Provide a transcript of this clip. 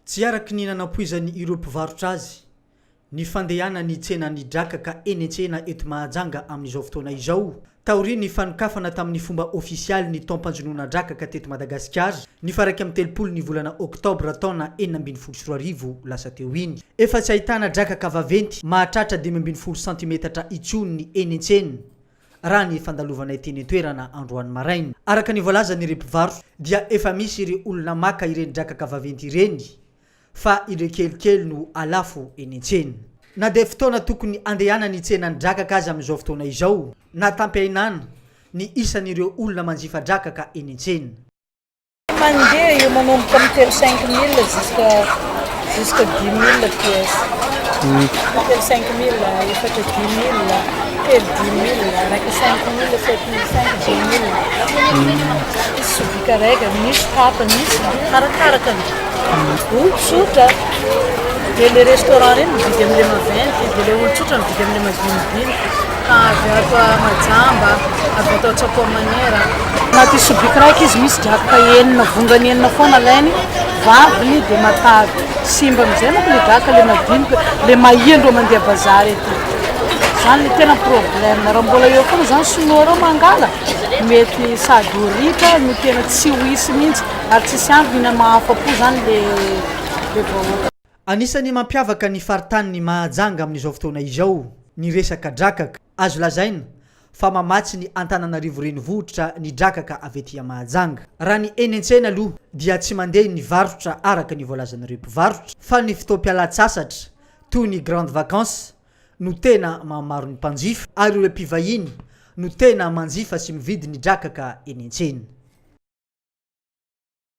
Tsy araky ny nanampoizany ireo mpivarotra azy ny fandehana ny tsena ny drakaka eny an-tsena eto Mahajanga amin'izao fotoana izao. Taoriany ny fanokafana tamin'ny fomba ofisialy ny taom-panjonoana drakaka teto Madagasikara ny faraka amin'ny 3 ny volana Oktobra taona 2024 lasa teo iny. Efa tsy ahitana drakaka vaventy mahatratra 12 cm itsoniny eny an-tsena raha ny fandalovanay teny toerana androany maraina. Araka ny voalazany ireo mpivarotra dia efa misy ireo olona maka ireny drakaka vaventy ireny fa ireo kelikely no alafo eny an-tsena. Na dia fotoana tokony andehana ny tsena ny drakaka azy amin'izao fotoana izao na tampiainana ny isan'ireo olona manjifa drakaka eny an-tsena. Mandeha eo manomboka amin'ny 5 000 jusqu'à 10 000 pièces. 5 000, efatra 10 000, telo 10 000, raiky 5 000, 7 500, 10 000. Sobika raika, misy kapa, misy arakaraka olon-tsotra. Dia le restaurant reny mividy amin'ny le maventy, dia le olon-tsotra mividy amin'ny le madinidiny. Avy ato Majamba, avy ato Tsakoamanera. Anaty sobika raika izy misy drakaka enina, vongany enina foana lainy, vaviny dia matavy. Simba amizay manko le drakaka le madinika, le mahiandro mandeha bazary ety. Zany le tena problème. Raha mbola eo foana zany sonora mangala, mety sady horita no tena tsy hoisy mihitsy ary tsisy andro na mahafa-po zany le vahoaka. Anisany mampiavaka ny faritany ny Mahajanga amin'izao fotoana izao ny resaka drakaka. Azo lazaina fa mamatsy ny Antananarivo renivohitra ny drakaka avy ety Mahajanga. Raha ny eny an-tsena aloha dia tsy mandeha ny varotra araka ny voalazan'ireo mpivarotra fa ny fotoam-pialatsasatra toy ny grande vacances no tena mamaro ny mpanjifa ary ireo mpivahiny no tena manjifa sy mividy ny drakaka eny an-tsena.